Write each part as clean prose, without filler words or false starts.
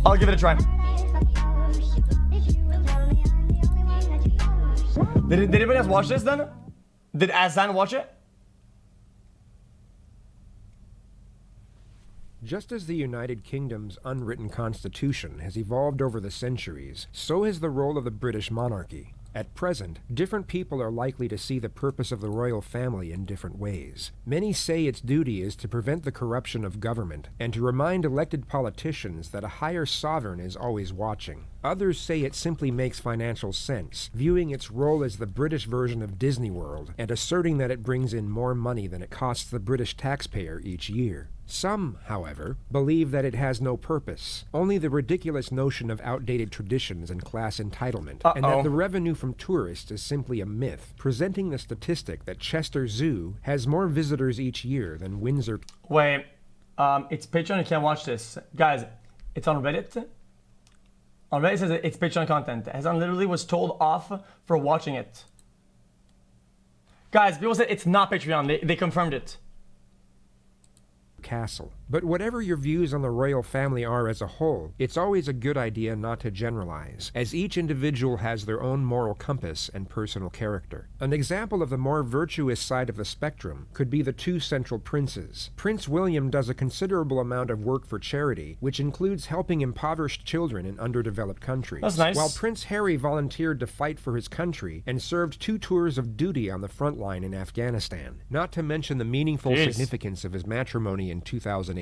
I'll give it a try. Did anybody else watch this then? Did Azan watch it? Just as the United Kingdom's unwritten constitution has evolved over the centuries, so has the role of the British monarchy. At present, different people are likely to see the purpose of the royal family in different ways. Many say its duty is to prevent the corruption of government and to remind elected politicians that a higher sovereign is always watching. Others say it simply makes financial sense, viewing its role as the British version of Disney World and asserting that it brings in more money than it costs the British taxpayer each year. Some, however, believe that it has no purpose, only the ridiculous notion of outdated traditions and class entitlement, and that the revenue from tourists is simply a myth, presenting the statistic that Chester Zoo has more visitors each year than Windsor. Wait, it's Patreon, you can't watch this. Guys, it's on Reddit. On Reddit it says it's Patreon content. Hazan literally was told off for watching it. Guys, people said it's not Patreon, they confirmed it. Castle. But whatever your views on the royal family are as a whole, it's always a good idea not to generalize, as each individual has their own moral compass and personal character. An example of the more virtuous side of the spectrum could be the two central princes. Prince William does a considerable amount of work for charity, which includes helping impoverished children in underdeveloped countries. That's nice. While Prince Harry volunteered to fight for his country and served 2 tours of duty on the front line in Afghanistan. Not to mention the meaningful significance of his matrimony in 2018,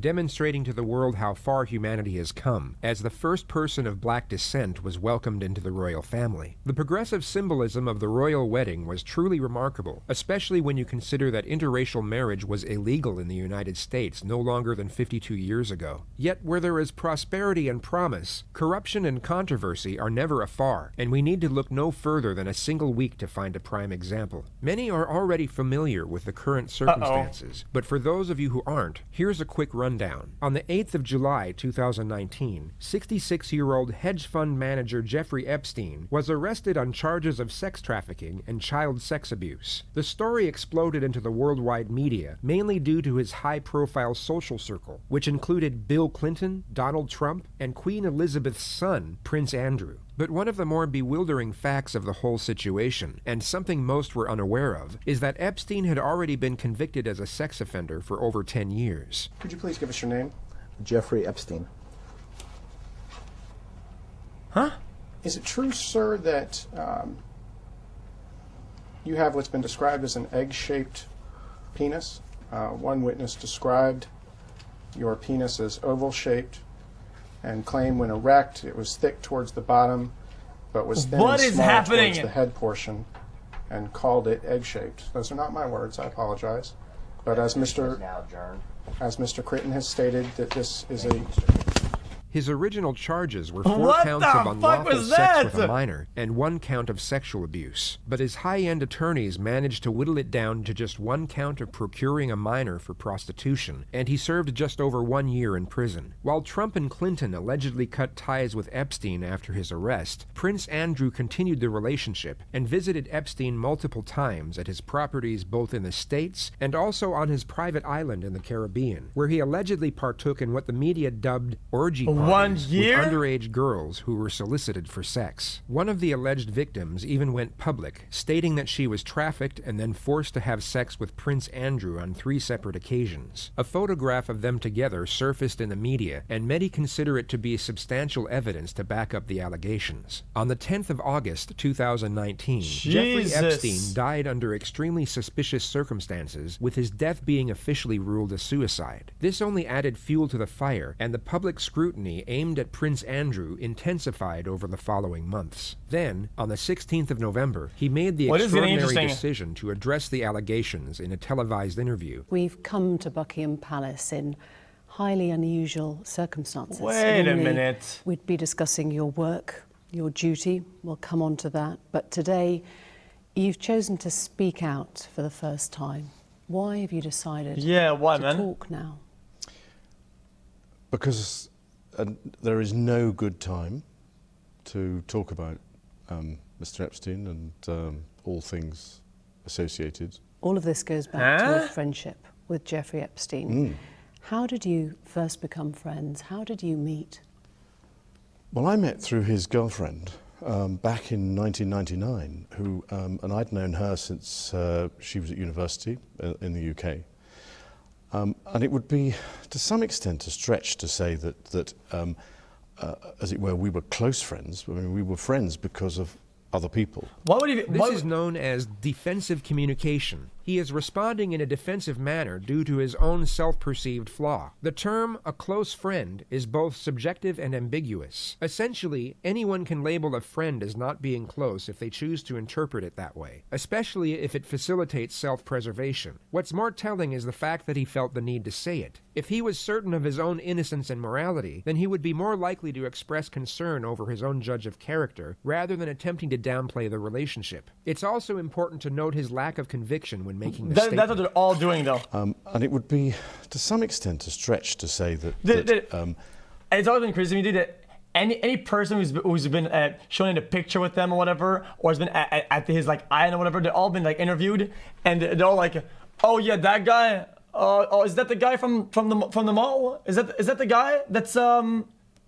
demonstrating to the world how far humanity has come, as the first person of black descent was welcomed into the royal family. The progressive symbolism of the royal wedding was truly remarkable, especially when you consider that interracial marriage was illegal in the United States no longer than 52 years ago. Yet where there is prosperity and promise, corruption and controversy are never afar, and we need to look no further than a single week to find a prime example. Many are already familiar with the current circumstances, but for those of you who aren't, here's a quick rundown. On the 8th of July 2019, 66-year-old hedge fund manager Jeffrey Epstein was arrested on charges of sex trafficking and child sex abuse. The story exploded into the worldwide media, mainly due to his high-profile social circle, which included Bill Clinton, Donald Trump, and Queen Elizabeth's son, Prince Andrew. But one of the more bewildering facts of the whole situation, and something most were unaware of, is that Epstein had already been convicted as a sex offender for over 10 years. Could you please give us your name? Jeffrey Epstein. Huh? Is it true, sir, that you have what's been described as an egg-shaped penis? One witness described your penis as oval-shaped and claimed when erect it was thick towards the bottom but was thin and small towards the head portion and called it egg-shaped. Those are not my words, I apologize. But as Mr. Critton has stated, that this is a... His original charges were 4 counts of unlawful sex with a minor and 1 count of sexual abuse, but his high-end attorneys managed to whittle it down to just 1 count of procuring a minor for prostitution, and he served just over 1 year in prison. While Trump and Clinton allegedly cut ties with Epstein after his arrest, Prince Andrew continued the relationship and visited Epstein multiple times at his properties both in the States and also on his private island in the Caribbean, where he allegedly partook in what the media dubbed orgy parties with underage girls who were solicited for sex. One of the alleged victims even went public, stating that she was trafficked and then forced to have sex with Prince Andrew on 3 separate occasions. A photograph of them together surfaced in the media, and many consider it to be substantial evidence to back up the allegations. On the 10th of August 2019, Jeffrey Epstein died under extremely suspicious circumstances, with his death being officially ruled a suicide. This only added fuel to the fire, and the public scrutiny aimed at Prince Andrew intensified over the following months. Then, on the 16th of November, he made the extraordinary decision to address the allegations in a televised interview. We've come to Buckingham Palace in highly unusual circumstances. Wait a minute. We'd be discussing your work, your duty. We'll come on to that. But today, you've chosen to speak out for the first time. Why have you decided to talk now? Because there is no good time to talk about Mr. Epstein and all things associated. All of this goes back to your friendship with Jeffrey Epstein. How did you first become friends? How did you meet? Well, I met through his girlfriend back in 1999, who, and I'd known her since she was at university in the UK. And it would be, to some extent, a stretch to say that as it were, we were close friends. I mean, we were friends because of other people. This is known as defensive communication. He is responding in a defensive manner due to his own self-perceived flaw. The term a close friend is both subjective and ambiguous. Essentially, anyone can label a friend as not being close if they choose to interpret it that way, especially if it facilitates self-preservation. What's more telling is the fact that he felt the need to say it. If he was certain of his own innocence and morality, then he would be more likely to express concern over his own judge of character rather than attempting to downplay the relationship. It's also important to note his lack of conviction when making the statement. That's what they're all doing, though. And it would be, to some extent, a stretch to say that... It's always been crazy to me, dude, that any person who's been shown in a picture with them or whatever, or has been at his like island or whatever, they've all been like interviewed, and they're all like, oh yeah, that guy. Oh, is that the guy from the mall? Is that the guy? That's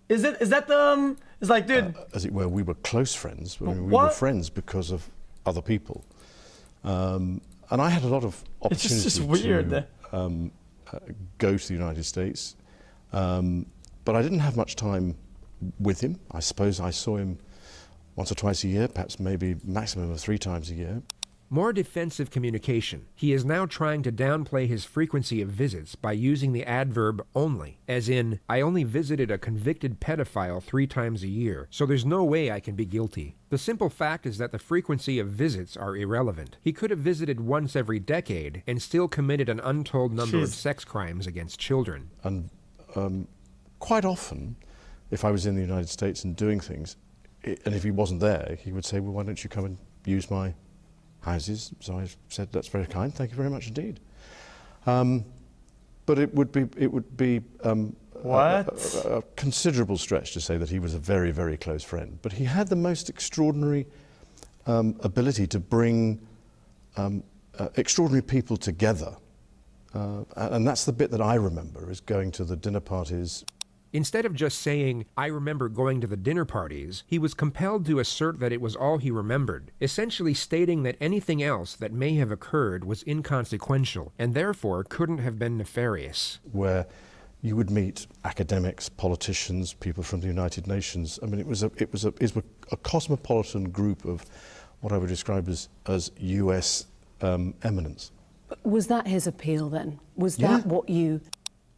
It's like, dude. As it were, we were close friends. I mean, we were friends because of other people. And I had a lot of opportunity it's just weird. to go to the United States, but I didn't have much time with him. I suppose I saw him once or twice a year, perhaps maybe maximum of 3 times a year. More defensive communication. He is now trying to downplay his frequency of visits by using the adverb only, as in, I only visited a convicted pedophile 3 times a year, so there's no way I can be guilty. The simple fact is that the frequency of visits are irrelevant. He could have visited once every decade and still committed an untold number of sex crimes against children. And quite often, if I was in the United States and doing things, and if he wasn't there, he would say, well, why don't you come and use my houses? So I said, that's very kind, thank you very much indeed. But it would be a considerable stretch to say that he was a very, very close friend. But he had the most extraordinary ability to bring extraordinary people together. And that's the bit that I remember, is going to the dinner parties. Instead of just saying, I remember going to the dinner parties, he was compelled to assert that it was all he remembered, essentially stating that anything else that may have occurred was inconsequential, and therefore couldn't have been nefarious. Where you would meet academics, politicians, people from the United Nations. I mean, it was a cosmopolitan group of what I would describe as US eminence. Was that his appeal then? Was that what you...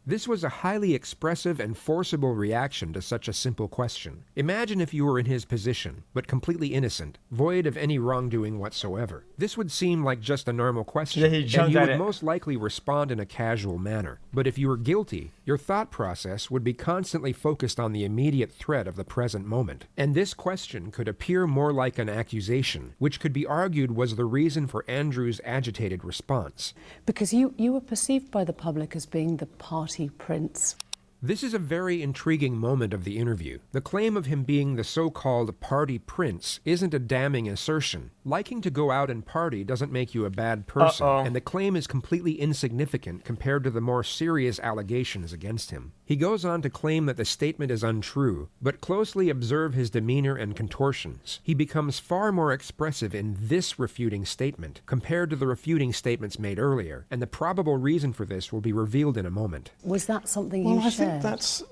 This was a highly expressive and forcible reaction to such a simple question. Imagine if you were in his position, but completely innocent, void of any wrongdoing whatsoever. This would seem like just a normal question, and you would most likely respond in a casual manner. But if you were guilty, your thought process would be constantly focused on the immediate threat of the present moment. And this question could appear more like an accusation, which could be argued was the reason for Andrew's agitated response. Because you were perceived by the public as being the party prince. This is a very intriguing moment of the interview. The claim of him being the so-called party prince isn't a damning assertion. Liking to go out and party doesn't make you a bad person, and the claim is completely insignificant compared to the more serious allegations against him. He goes on to claim that the statement is untrue, but closely observe his demeanor and contortions. He becomes far more expressive in this refuting statement compared to the refuting statements made earlier, and the probable reason for this will be revealed in a moment. Was that something you shared? I think that's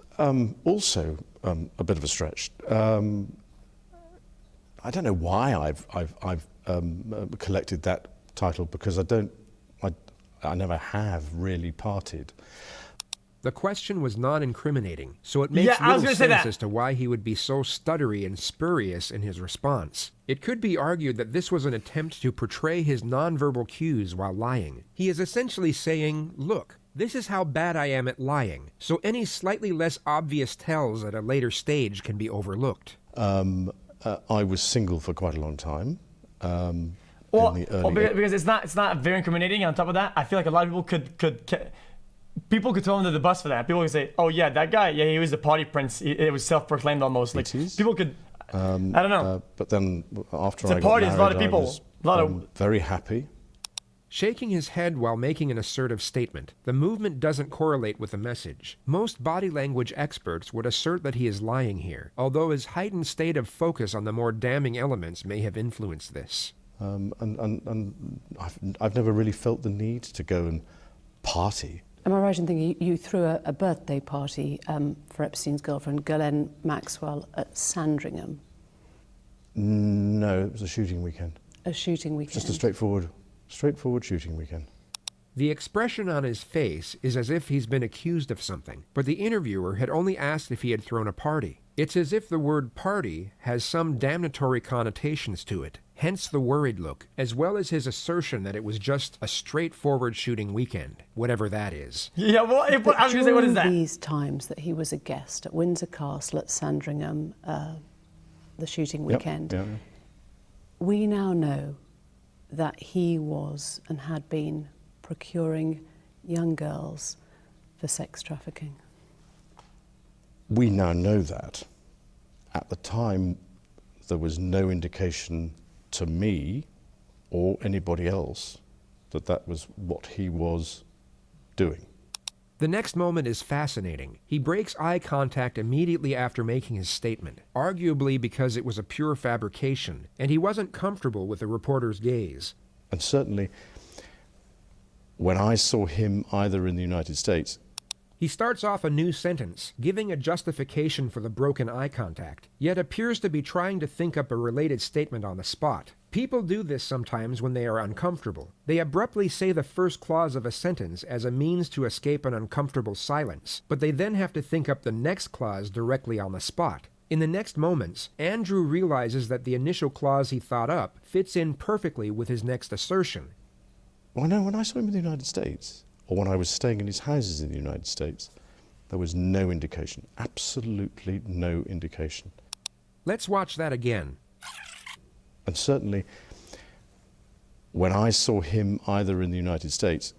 also a bit of a stretch. I don't know why I've collected that title, because I never have really partied. The question was non-incriminating, so it makes little sense as to why he would be so stuttery and spurious in his response. It could be argued that this was an attempt to portray his nonverbal cues while lying. He is essentially saying, look, this is how bad I am at lying, so any slightly less obvious tells at a later stage can be overlooked. I was single for quite a long time. Because it's not very incriminating. On top of that, I feel like a lot of people people could throw him under the bus for that. People could say, "Oh yeah, that guy, yeah, he was the party prince. It was self-proclaimed almost." Like people could, I don't know. But then after I got married, a lot of people, I was very happy. shaking his head while making an assertive statement. The movement doesn't correlate with the message. Most body language experts would assert that he is lying here, although his heightened state of focus on the more damning elements may have influenced this. And I've never really felt the need to go and party. Am I right in thinking you threw a birthday party for Epstein's girlfriend, Ghislaine Maxwell, at Sandringham? No, it was a shooting weekend. A shooting weekend? Just a straightforward shooting weekend. The expression on his face is as if he's been accused of something, but the interviewer had only asked if he had thrown a party. It's as if the word party has some damnatory connotations to it, hence the worried look, as well as his assertion that it was just a straightforward shooting weekend, whatever that is. Yeah, well, I was going to say, what is that? During these times that he was a guest at Windsor Castle at Sandringham, the shooting weekend, Yep. we now know that he was and had been procuring young girls for sex trafficking. We now know that. At the time, there was no indication to me or anybody else that that was what he was doing. The next moment is fascinating. He breaks eye contact immediately after making his statement, arguably because it was a pure fabrication, and he wasn't comfortable with the reporter's gaze. And certainly, when I saw him either in the United States... He starts off a new sentence, giving a justification for the broken eye contact, yet appears to be trying to think up a related statement on the spot. People do this sometimes when they are uncomfortable. They abruptly say the first clause of a sentence as a means to escape an uncomfortable silence, but they then have to think up the next clause directly on the spot. In the next moments, Andrew realizes that the initial clause he thought up fits in perfectly with his next assertion. Well, no, when I saw him in the United States, or when I was staying in his houses in the United States, there was no indication, absolutely no indication. Let's watch that again. And certainly, when I saw him either in the United States,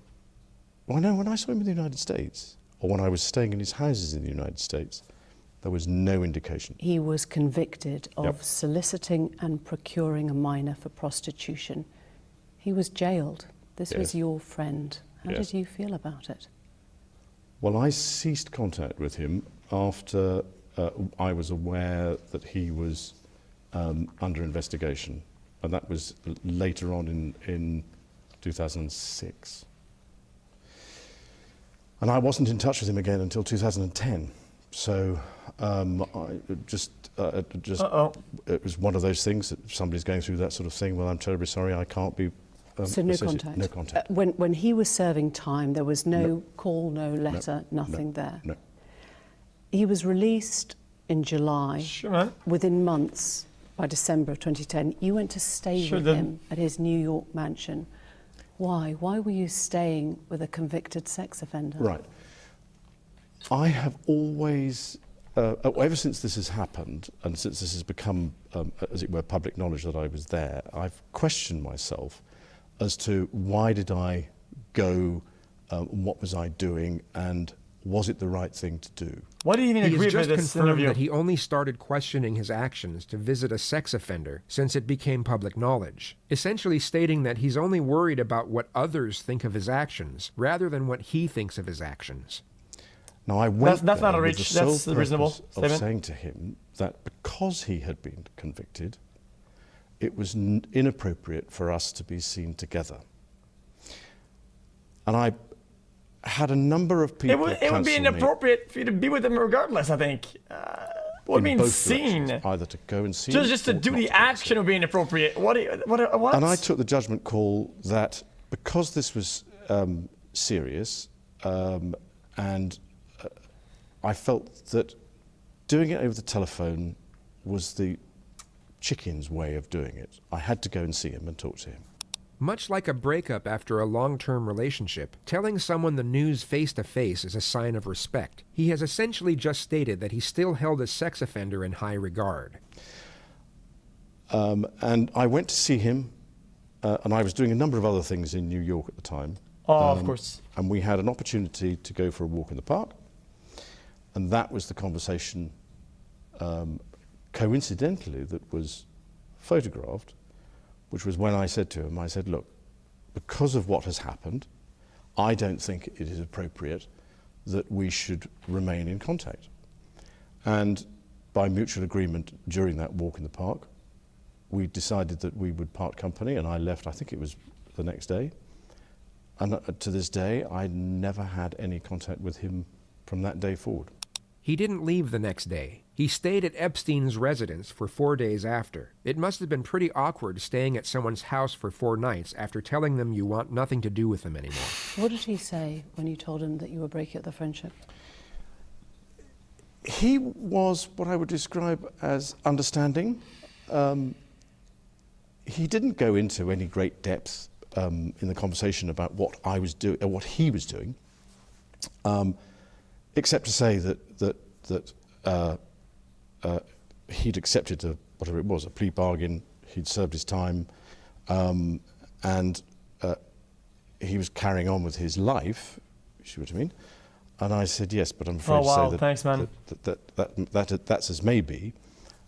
well, no, when I saw him in the United States, or when I was staying in his houses in the United States, there was no indication. He was convicted of Yep. soliciting and procuring a minor for prostitution. He was jailed. This was your friend. How Yes. did you feel about it? Well, I ceased contact with him after I was aware that he was under investigation, and that was later on in 2006. And I wasn't in touch with him again until 2010. So it was one of those things that if somebody's going through that sort of thing, well, I'm terribly sorry, I can't be... So no contact? No contact. When he was serving time, there was no call, no letter, nothing there? No. He was released in July. Sure, man. Within months, by December of 2010, you went to stay with him at his New York mansion. Why? Why were you staying with a convicted sex offender? Right. I have always, ever since this has happened, and since this has become, as it were, public knowledge that I was there, I've questioned myself as to why did I go, what was I doing, and was it the right thing to do? Why do you even agree with this confirmed interview? that he only started questioning his actions to visit a sex offender since it became public knowledge, essentially stating that he's only worried about what others think of his actions rather than what he thinks of his actions. Now I went that's not a there with reach. the sole That's a reasonable purpose of statement. saying to him that because he had been convicted, it was inappropriate for us to be seen together. And I had a number of people It would be inappropriate for you to be with him regardless, I think. What do you mean seen? Either to go and see him Just to or do not the to go and see action him. would be inappropriate. What? And I took the judgment call that because this was serious, and I felt that doing it over the telephone was the chicken's way of doing it. I had to go and see him and talk to him. Much like a breakup after a long-term relationship, telling someone the news face-to-face is a sign of respect. He has essentially just stated that he still held a sex offender in high regard. And I went to see him, and I was doing a number of other things in New York at the time. Of course. And we had an opportunity to go for a walk in the park, and that was the conversation, coincidentally, that was photographed, which was when I said to him, I said, look, because of what has happened, I don't think it is appropriate that we should remain in contact. And by mutual agreement during that walk in the park, we decided that we would part company, and I left, I think it was the next day. And to this day, I never had any contact with him from that day forward. He didn't leave the next day. He stayed at Epstein's residence for 4 days after. It must have been pretty awkward staying at someone's house for 4 nights after telling them you want nothing to do with them anymore. What did he say when you told him that you were breaking up the friendship? He was what I would describe as understanding. He didn't go into any great depth in the conversation about what I was doing, or what he was doing, except to say that he'd accepted whatever it was, a plea bargain. He'd served his time, and he was carrying on with his life. You see what I mean? And I said yes, but I'm afraid to say that, thanks, man. that's as may be.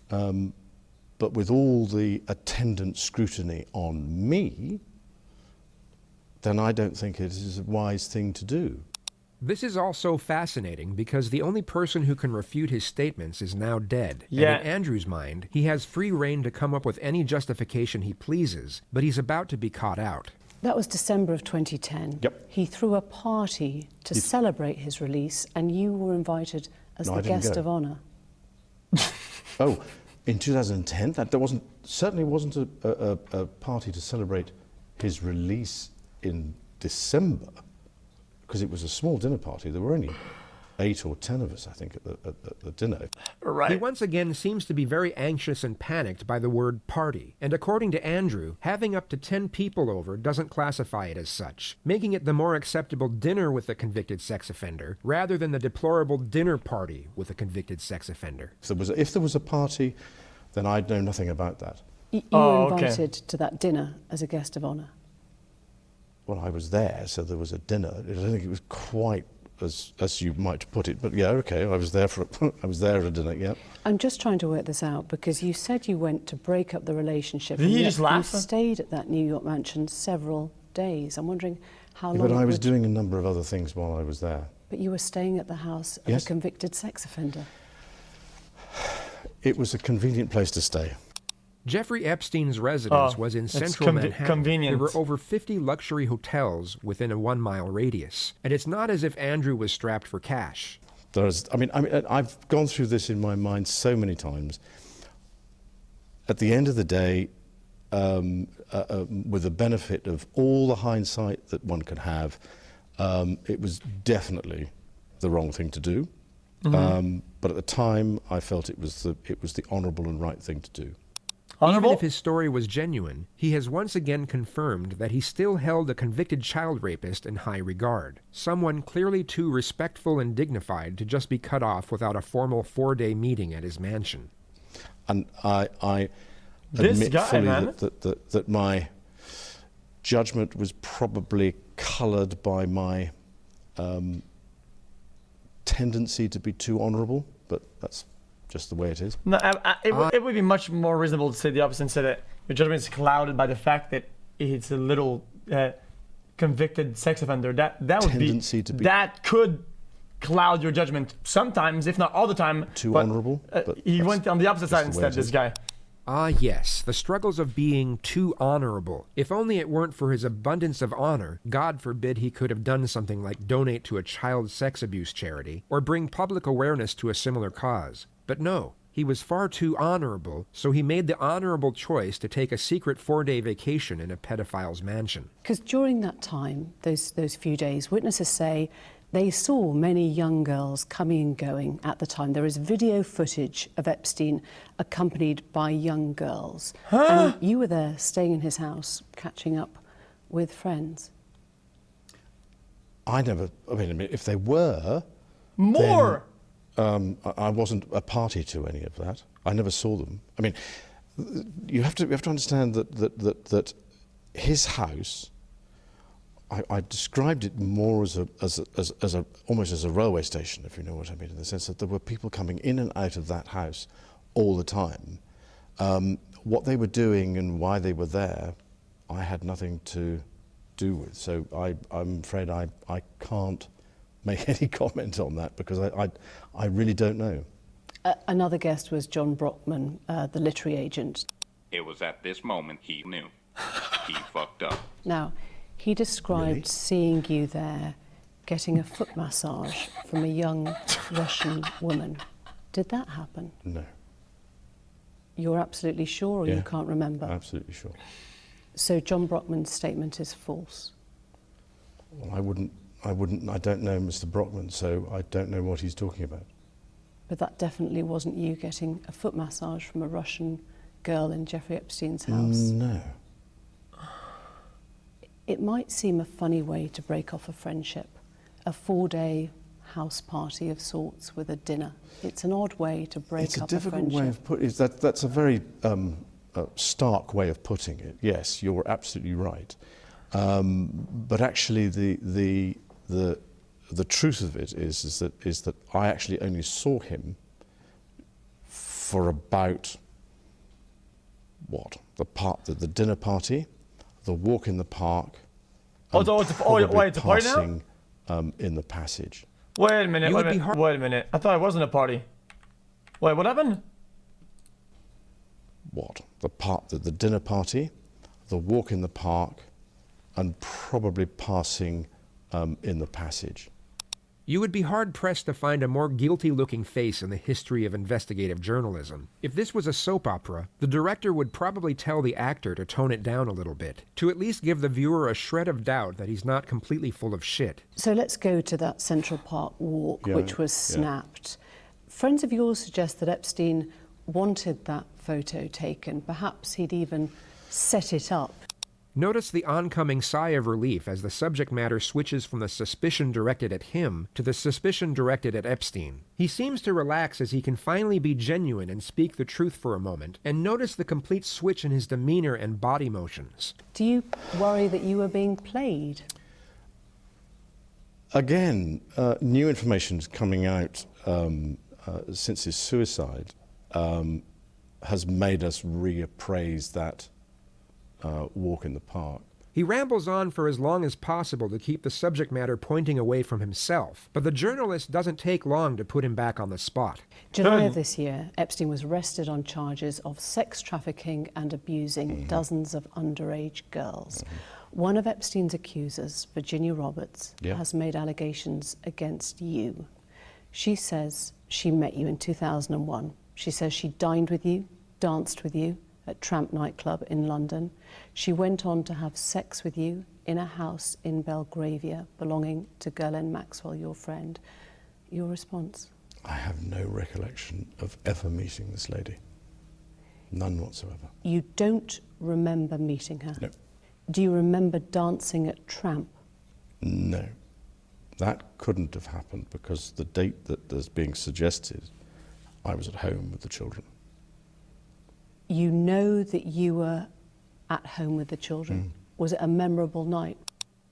But with all the attendant scrutiny on me, then I don't think it is a wise thing to do. This is also fascinating because the only person who can refute his statements is now dead. Yeah. And in Andrew's mind, he has free rein to come up with any justification he pleases, but he's about to be caught out. That was December of 2010. Yep. He threw a party to celebrate his release, and you were invited as the guest of honour. Oh, in 2010? That certainly wasn't a party to celebrate his release in December, because it was a small dinner party. There were only 8 or 10 of us, I think, at the dinner. Right. He once again seems to be very anxious and panicked by the word party. And according to Andrew, having up to 10 people over doesn't classify it as such, making it the more acceptable dinner with a convicted sex offender rather than the deplorable dinner party with a convicted sex offender. If there was a party, then I'd know nothing about that. You were invited to that dinner as a guest of honour. Well, I was there, so there was a dinner. I don't think it was quite as you might put it, but yeah, okay, I was there at a dinner, yeah. I'm just trying to work this out, because you said you went to break up the relationship. Did you just laugh? You stayed at that New York mansion several days. I'm wondering how long. But I was doing a number of other things while I was there. But you were staying at the house of a convicted sex offender. It was a convenient place to stay. Jeffrey Epstein's residence was in central Manhattan. Convenient. There were over 50 luxury hotels within a 1-mile radius. And it's not as if Andrew was strapped for cash. I've gone through this in my mind so many times. At the end of the day, with the benefit of all the hindsight that one can have, it was definitely the wrong thing to do. Mm-hmm. But at the time, I felt it was the honourable and right thing to do. Honorable? Even if his story was genuine, he has once again confirmed that he still held a convicted child rapist in high regard, someone clearly too respectful and dignified to just be cut off without a formal 4-day meeting at his mansion. And I admit fully that my judgment was probably coloured by my tendency to be too honourable, but that's just the way it is. No, it would be much more reasonable to say the opposite and say that your judgment is clouded by the fact that it's a little convicted sex offender. That would that could cloud your judgment sometimes, if not all the time. Too honourable. He went on the opposite side instead. This guy. Ah, yes, the struggles of being too honorable. If only it weren't for his abundance of honor, God forbid he could have done something like donate to a child sex abuse charity or bring public awareness to a similar cause. But no, he was far too honorable, so he made the honorable choice to take a secret 4-day vacation in a pedophile's mansion. Because during that time, those few days, witnesses say they saw many young girls coming and going at the time. There is video footage of Epstein accompanied by young girls. And you were there staying in his house, catching up with friends. If they were... More! I wasn't a party to any of that. I never saw them. I mean, you have to understand that his house, I described it more as almost as a railway station, if you know what I mean, in the sense that there were people coming in and out of that house all the time. What they were doing and why they were there, I had nothing to do with. So I'm afraid I can't make any comment on that because I really don't know. Another guest was John Brockman, the literary agent. It was at this moment he knew. He fucked up. Now, he described seeing you there getting a foot massage from a young Russian woman. Did that happen? No. You're absolutely sure, or you can't remember? Absolutely sure. So John Brockman's statement is false? Well, I don't know Mr. Brockman, so I don't know what he's talking about. But that definitely wasn't you getting a foot massage from a Russian girl in Jeffrey Epstein's house? No. It might seem a funny way to break off a friendship, a 4-day house party of sorts with a dinner. It's an odd way to break up a friendship. It's a difficult way of putting it. That's a very stark way of putting it. Yes, you're absolutely right. But actually, the truth of it is that I actually only saw him for about the dinner party, the walk in the park, and it's a party now? passing in the passage. Wait a minute. Wait a minute. I thought it wasn't a party. Wait, what happened? The dinner party, the walk in the park, and probably passing in the passage. You would be hard-pressed to find a more guilty-looking face in the history of investigative journalism. If this was a soap opera, the director would probably tell the actor to tone it down a little bit, to at least give the viewer a shred of doubt that he's not completely full of shit. So let's go to that Central Park walk, which was snapped. Friends of yours suggest that Epstein wanted that photo taken. Perhaps he'd even set it up. Notice the oncoming sigh of relief as the subject matter switches from the suspicion directed at him to the suspicion directed at Epstein. He seems to relax as he can finally be genuine and speak the truth for a moment, and notice the complete switch in his demeanor and body motions. Do you worry that you were being played? Again, new information is coming out since his suicide has made us reappraise that walk in the park. He rambles on for as long as possible to keep the subject matter pointing away from himself, but the journalist doesn't take long to put him back on the spot. July of this year, Epstein was arrested on charges of sex trafficking and abusing dozens of underage girls. One of Epstein's accusers, Virginia Roberts, has made allegations against you. She says she met you in 2001. She says she dined with you, danced with you at Tramp nightclub in London. She went on to have sex with you in a house in Belgravia belonging to Ghislaine Maxwell, your friend. Your response? I have no recollection of ever meeting this lady. None whatsoever. You don't remember meeting her? No. Do you remember dancing at Tramp? No. That couldn't have happened because the date that is being suggested, I was at home with the children. You know that you were at home with the children. Was it a memorable night?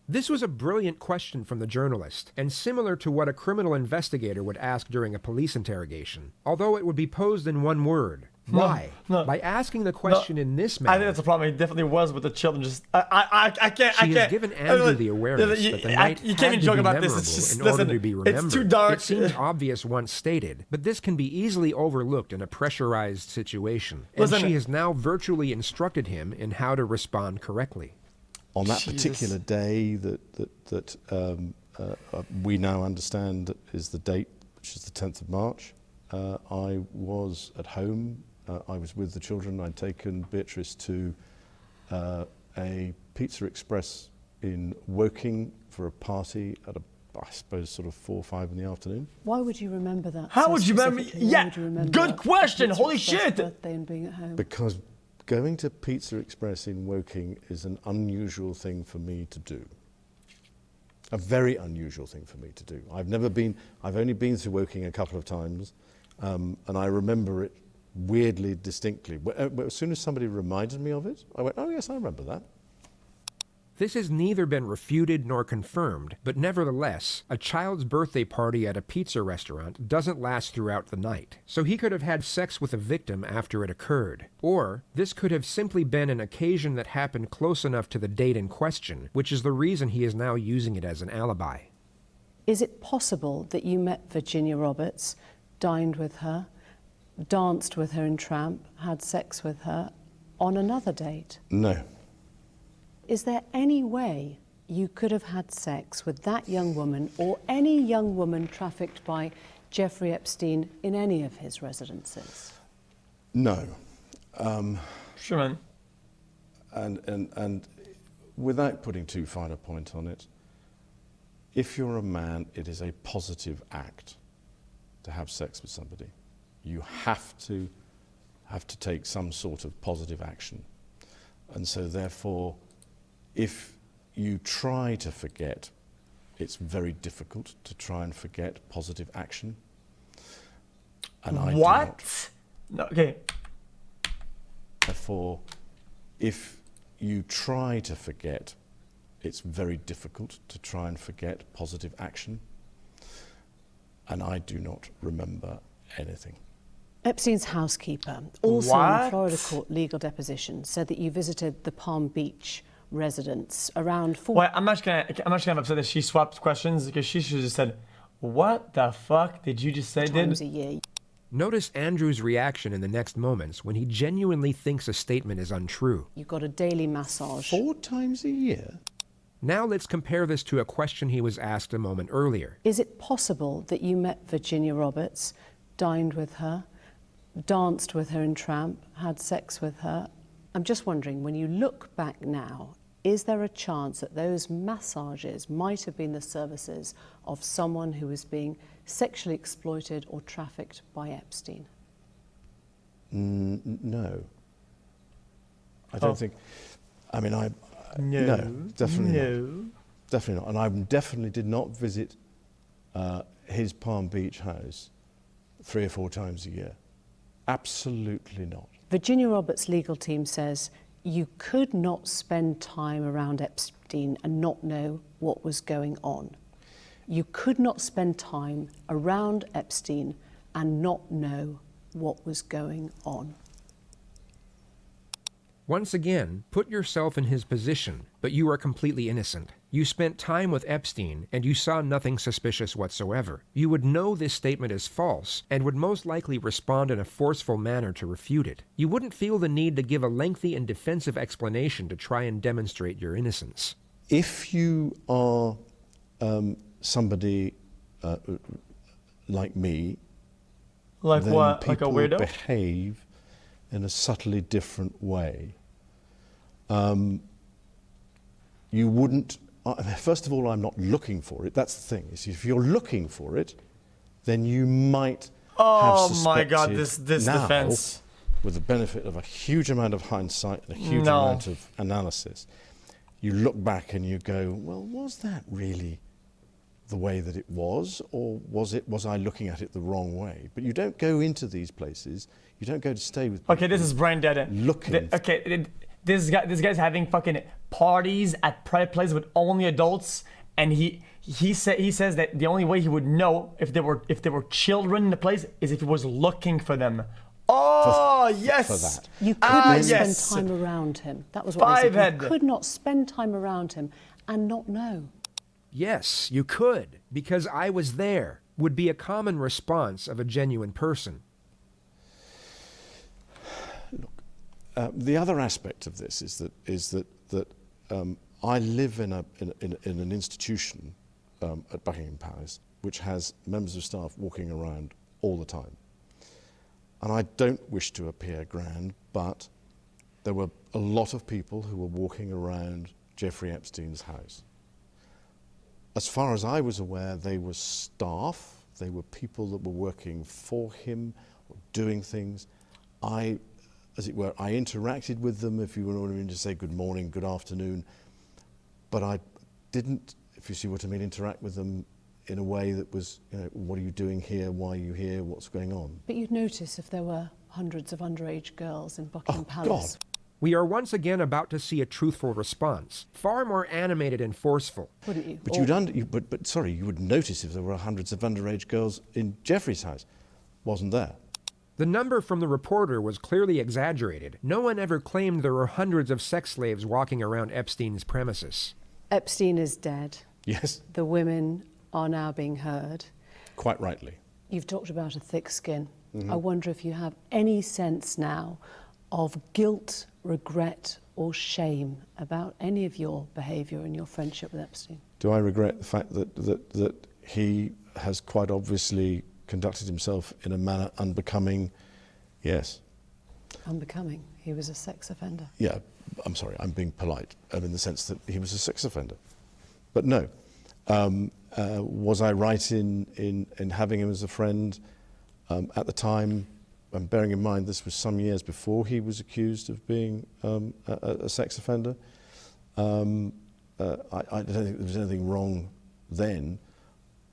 This was a brilliant question from the journalist, and similar to what a criminal investigator would ask during a police interrogation, although it would be posed in one word. Why? No. By asking the question in this manner... I think that's the problem. He definitely was with the children. Just I can't. She has given Andrew the awareness that the night you can't even joke about this. It's just, in order to be remembered. It's too dark. It seems obvious once stated, but this can be easily overlooked in a pressurized situation. And she has now virtually instructed him in how to respond correctly. On that particular day that we now understand is the date, which is the 10th of March, I was at home. I was with the children. I'd taken Beatrice to a Pizza Express in Woking for a party at I suppose sort of 4 or 5 in the afternoon. Why would you remember that? How would you remember? Yeah, good question. Holy shit! Birthday and being at home. Because going to Pizza Express in Woking is an unusual thing for me to do. A very unusual thing for me to do. I've only been to Woking a couple of times, and I remember it weirdly distinctly. As soon as somebody reminded me of it, I went, oh yes, I remember that. This has neither been refuted nor confirmed, but nevertheless, a child's birthday party at a pizza restaurant doesn't last throughout the night, so he could have had sex with a victim after it occurred. Or, this could have simply been an occasion that happened close enough to the date in question, which is the reason he is now using it as an alibi. Is it possible that you met Virginia Roberts, dined with her, danced with her in Tramp, had sex with her on another date? No. Is there any way you could have had sex with that young woman or any young woman trafficked by Jeffrey Epstein in any of his residences? No. Sure, man. And without putting too fine a point on it, if you're a man, it is a positive act to have sex with somebody. You have to take some sort of positive action. And so therefore, if you try to forget, it's very difficult to try and forget positive action. And I do not. No, okay. Therefore, if you try to forget, it's very difficult to try and forget positive action. And I do not remember anything. Epstein's housekeeper, also in the Florida court legal deposition, said that you visited the Palm Beach residence around 4... Well, I'm actually kind of upset that she swapped questions, because she should have just said, what the fuck did you just say, times a year. Notice Andrew's reaction in the next moments when he genuinely thinks a statement is untrue. You got a daily massage. 4 times a year? Now let's compare this to a question he was asked a moment earlier. Is it possible that you met Virginia Roberts, dined with her, danced with her in Tramp, had sex with her? I'm just wondering, when you look back now, is there a chance that those massages might have been the services of someone who was being sexually exploited or trafficked by Epstein? No. I don't think... I mean, no, definitely not. Definitely not. And I definitely did not visit his Palm Beach house 3 or 4 times a year. Absolutely not. Virginia Roberts' legal team says you could not spend time around Epstein and not know what was going on. You could not spend time around Epstein and not know what was going on. Once again, put yourself in his position, but you are completely innocent. You spent time with Epstein, and you saw nothing suspicious whatsoever. You would know this statement is false, and would most likely respond in a forceful manner to refute it. You wouldn't feel the need to give a lengthy and defensive explanation to try and demonstrate your innocence. If you are somebody like me, like then what? people Like a weirdo? behave in a subtly different way. You wouldn't... first of all, I'm not looking for it. That's the thing. Is if you're looking for it, then you might have suspected. Oh my God! This now, defense. with the benefit of a huge amount of hindsight and a huge amount of analysis, you look back and you go, well, was that really the way that it was, or was I looking at it the wrong way? But you don't go into these places. You don't go to stay with people. Okay, this is brain dead. Looking. This guy's having fucking parties at private places with only adults, and he says that the only way he would know if there were children in the place is if he was looking for them. Oh, yes. For that. You could not yes. spend time around him. That was what they said. You could not spend time around him and not know. Yes, you could, because I was there, would be a common response of a genuine person. Look, the other aspect of this is that I live in an institution at Buckingham Palace which has members of staff walking around all the time. And I don't wish to appear grand, but there were a lot of people who were walking around Jeffrey Epstein's house. As far as I was aware, they were staff, they were people that were working for him, or doing things. As it were, I interacted with them, if you know what I mean, to say good morning, good afternoon, but I didn't, if you see what I mean, interact with them in a way that was, you know, what are you doing here, why are you here, what's going on? But you'd notice if there were hundreds of underage girls in Buckingham Palace. God, We are once again about to see a truthful response, far more animated and forceful. Wouldn't you? But sorry, you would notice if there were hundreds of underage girls in Jeffrey's house. Wasn't there? The number from the reporter was clearly exaggerated. No one ever claimed there were hundreds of sex slaves walking around Epstein's premises. Epstein is dead. Yes. The women are now being heard. Quite rightly. You've talked about a thick skin. I wonder if you have any sense now of guilt, regret or shame about any of your behaviour and your friendship with Epstein. Do I regret the fact that he has quite obviously conducted himself in a manner unbecoming? Yes. Unbecoming? He was a sex offender. Yeah, I'm sorry, I'm being polite, in the sense that he was a sex offender. But no. Was I right in having him as a friend at the time? And bearing in mind this was some years before he was accused of being a sex offender. I don't think there was anything wrong then.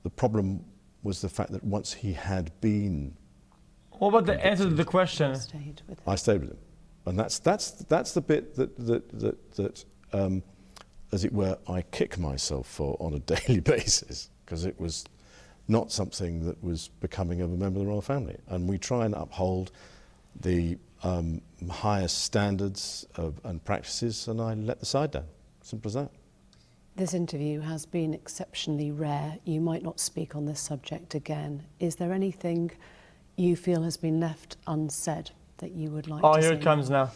The problem was the fact that once he had been... What about the answer to the question? I stayed with him. And that's the bit that as it were, I kick myself for on a daily basis, because it was not something that was becoming of a member of the royal family. And we try and uphold the highest standards and practices, and I let the side down. Simple as that. This interview has been exceptionally rare. You might not speak on this subject again. Is there anything you feel has been left unsaid that you would like to say? Oh, here it comes now.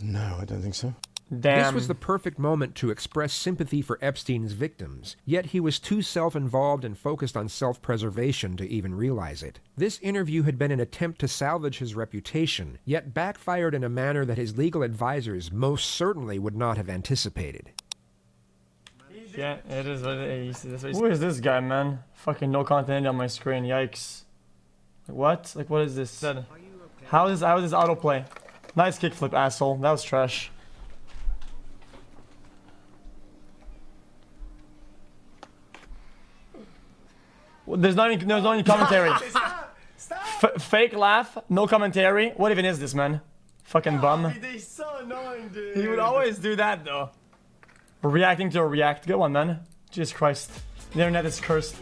No, I don't think so. Damn. This was the perfect moment to express sympathy for Epstein's victims, yet he was too self-involved and focused on self-preservation to even realize it. This interview had been an attempt to salvage his reputation, yet backfired in a manner that his legal advisors most certainly would not have anticipated. Yeah, it is what it is. Who is this guy, man? Fucking no content on my screen, yikes. What? Like, what is this? How is this autoplay? Nice kickflip, asshole. That was trash. Well, there's not any commentary. Fake laugh, no commentary. What even is this, man? Fucking bum. He's so annoying, dude. He would always do that, though. Reacting to a react. Good one, man. Jesus Christ. The internet is cursed.